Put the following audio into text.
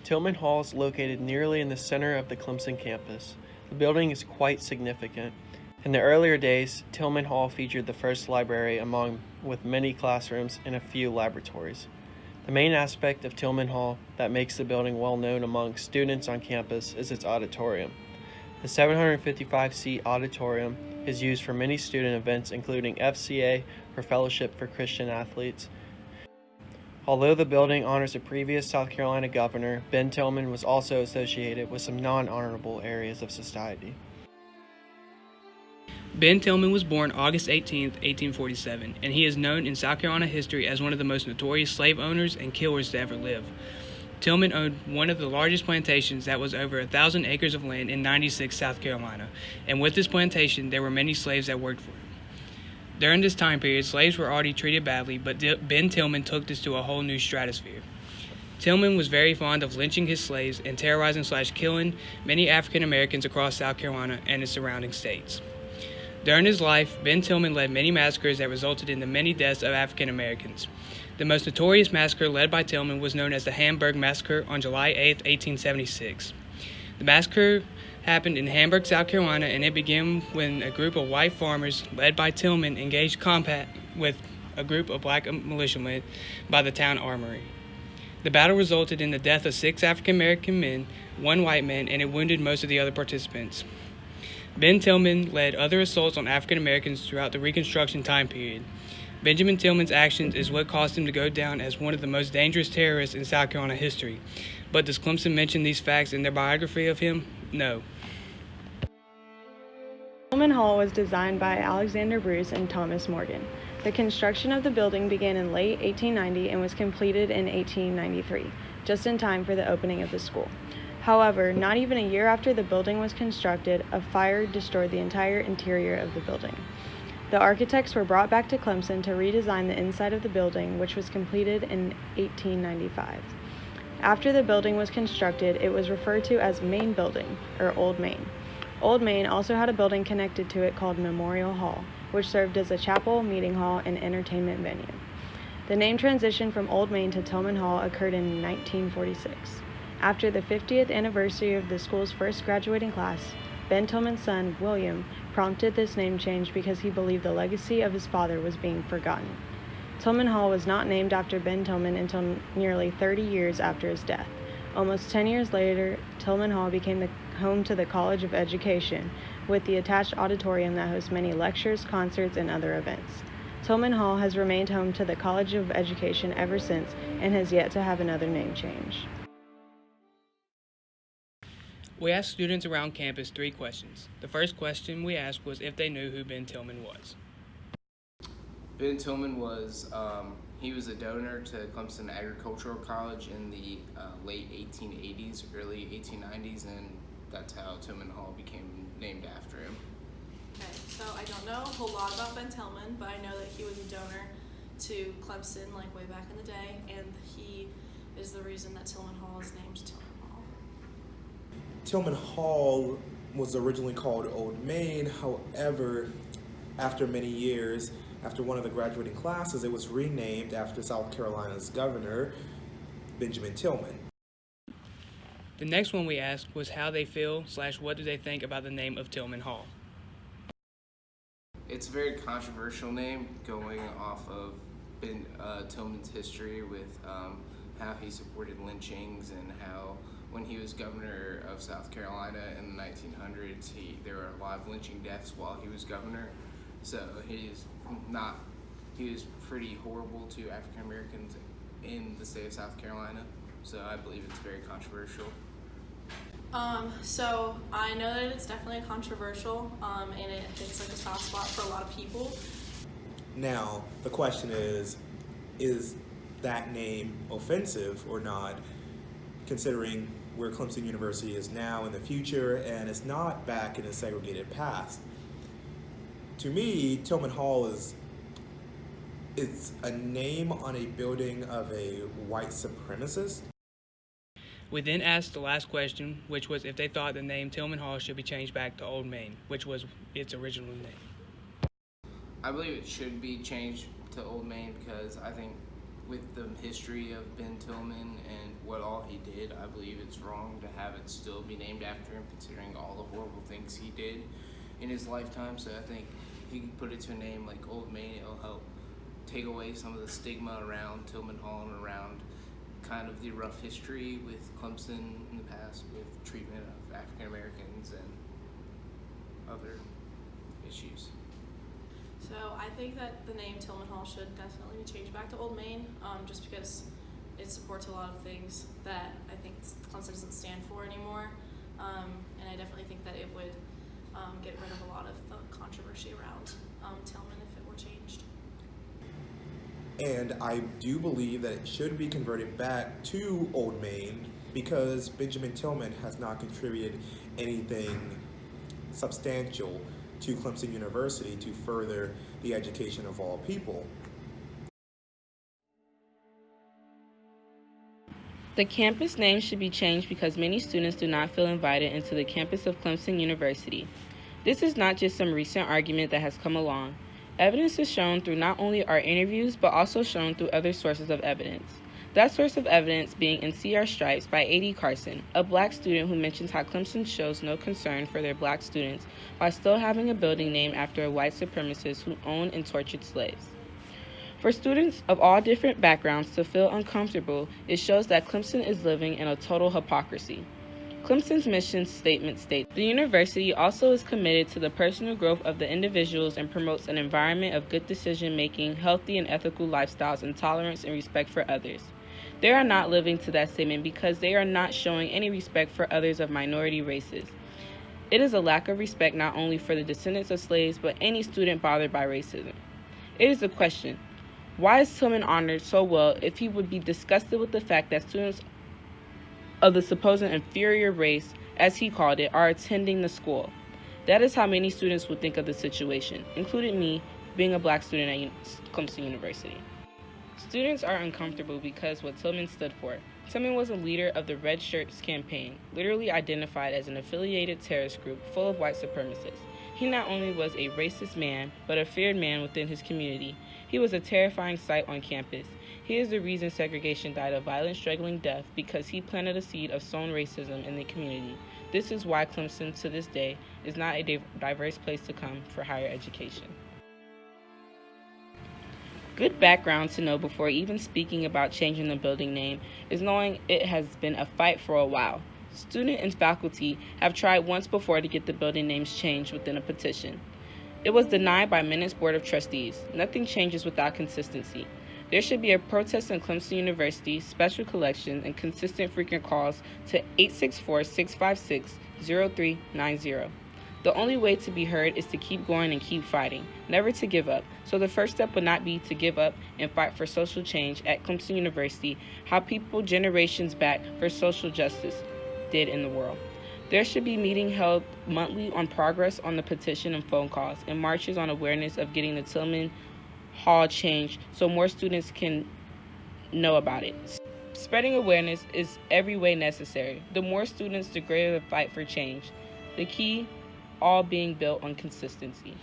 Tillman Hall is located nearly in the center of the Clemson campus. The building is quite significant. In the earlier days, Tillman Hall featured the first library with many classrooms and a few laboratories. The main aspect of Tillman Hall that makes the building well known among students on campus is its auditorium. The 755-seat auditorium is used for many student events including FCA or Fellowship for Christian Athletes. Although the building honors a previous South Carolina governor, Ben Tillman was also associated with some non-honorable areas of society. Ben Tillman was born August 18, 1847, and he is known in South Carolina history as one of the most notorious slave owners and killers to ever live. Tillman owned one of the largest plantations that was over 1,000 acres of land in 96 South Carolina, and with this plantation there were many slaves that worked for him. During this time period, slaves were already treated badly, but Ben Tillman took this to a whole new stratosphere. Tillman was very fond of lynching his slaves and terrorizing/killing many African Americans across South Carolina and its surrounding states. During his life, Ben Tillman led many massacres that resulted in the many deaths of African Americans. The most notorious massacre led by Tillman was known as the Hamburg Massacre on July 8, 1876. The massacre happened in Hamburg, South Carolina, and it began when a group of white farmers, led by Tillman, engaged combat with a group of black militiamen by the town armory. The battle resulted in the death of 6 African American men, 1 white man, and it wounded most of the other participants. Ben Tillman led other assaults on African Americans throughout the Reconstruction time period. Benjamin Tillman's actions is what caused him to go down as one of the most dangerous terrorists in South Carolina history. But does Clemson mention these facts in their biography of him? No. Tillman Hall was designed by Alexander Bruce and Thomas Morgan. The construction of the building began in late 1890 and was completed in 1893, just in time for the opening of the school. However, not even a year after the building was constructed, a fire destroyed the entire interior of the building. The architects were brought back to Clemson to redesign the inside of the building, which was completed in 1895. After the building was constructed, it was referred to as Main Building, or Old Main. Old Main also had a building connected to it called Memorial Hall, which served as a chapel, meeting hall, and entertainment venue. The name transition from Old Main to Tillman Hall occurred in 1946. After the 50th anniversary of the school's first graduating class, Ben Tillman's son, William, prompted this name change because he believed the legacy of his father was being forgotten. Tillman Hall was not named after Ben Tillman until nearly 30 years after his death. Almost 10 years later, Tillman Hall became the home to the College of Education, with the attached auditorium that hosts many lectures, concerts, and other events. Tillman Hall has remained home to the College of Education ever since and has yet to have another name change. We asked students around campus 3 questions. The first question we asked was if they knew who Ben Tillman was. Ben Tillman was, he was a donor to Clemson Agricultural College in the late 1880s, early 1890s, and that's how Tillman Hall became named after him. Okay, so I don't know a whole lot about Ben Tillman, but I know that he was a donor to Clemson like way back in the day, and he is the reason that Tillman Hall is named Tillman Hall. Tillman Hall was originally called Old Main. However, after many years, after one of the graduating classes, it was renamed after South Carolina's governor, Benjamin Tillman. The next one we asked was how they feel/what do they think about the name of Tillman Hall. It's a very controversial name going off of Ben Tillman's history with how he supported lynchings and how when he was governor of South Carolina in the 1900s, there were a lot of lynching deaths while he was governor. So he was pretty horrible to African Americans in the state of South Carolina. So I believe it's very controversial. So I know that it's definitely controversial, and it hits like a soft spot for a lot of people. Now, the question is that name offensive or not, considering where Clemson University is now in the future and it's not back in a segregated past? To me, Tillman Hall it's a name on a building of a white supremacist. We then asked the last question, which was if they thought the name Tillman Hall should be changed back to Old Main, which was its original name. I believe it should be changed to Old Main because I think with the history of Ben Tillman and what all he did, I believe it's wrong to have it still be named after him, considering all the horrible things he did in his lifetime. So I think if you can put it to a name like Old Main, it'll help take away some of the stigma around Tillman Hall and around kind of the rough history with Clemson in the past with treatment of African Americans and other issues. So I think that the name Tillman Hall should definitely be changed back to Old Main, just because it supports a lot of things that I think Clemson doesn't stand for anymore. And I definitely think that it would get rid of a lot of the controversy around Tillman if it were changed. And I do believe that it should be converted back to Old Main because Benjamin Tillman has not contributed anything substantial to Clemson University to further the education of all people. The campus name should be changed because many students do not feel invited into the campus of Clemson University. This is not just some recent argument that has come along. Evidence is shown through not only our interviews, but also shown through other sources of evidence. That source of evidence being in See Our Stripes by A.D. Carson, a black student who mentions how Clemson shows no concern for their black students while still having a building named after a white supremacist who owned and tortured slaves. For students of all different backgrounds to feel uncomfortable, it shows that Clemson is living in a total hypocrisy. Clemson's mission statement states, "The university also is committed to the personal growth of the individuals and promotes an environment of good decision-making, healthy and ethical lifestyles, and tolerance and respect for others." They are not living to that statement because they are not showing any respect for others of minority races. It is a lack of respect not only for the descendants of slaves, but any student bothered by racism. It is a question. Why is Tillman honored so well if he would be disgusted with the fact that students of the supposed inferior race, as he called it, are attending the school? That is how many students would think of the situation, including me, being a black student at Clemson University. Students are uncomfortable because what Tillman stood for. Tillman was a leader of the Red Shirts campaign, literally identified as an affiliated terrorist group full of white supremacists. He not only was a racist man, but a feared man within his community. He was a terrifying sight on campus. He is the reason segregation died a violent, struggling death because he planted a seed of sown racism in the community. This is why Clemson, to this day, is not a diverse place to come for higher education. Good background to know before even speaking about changing the building name is knowing it has been a fight for a while. Student and faculty have tried once before to get the building names changed within a petition. It was denied by Minutes Board of Trustees. Nothing changes without consistency. There should be a protest in Clemson University, special collection, and consistent frequent calls to 864-656-0390. The only way to be heard is to keep going and keep fighting, never to give up. So the first step would not be to give up and fight for social change at Clemson University, how people generations back for social justice did in the world. There should be meetings held monthly on progress on the petition and phone calls, and marches on awareness of getting the Tillman Hall changed so more students can know about it. Spreading awareness is every way necessary. The more students, the greater the fight for change. The key all being built on consistency.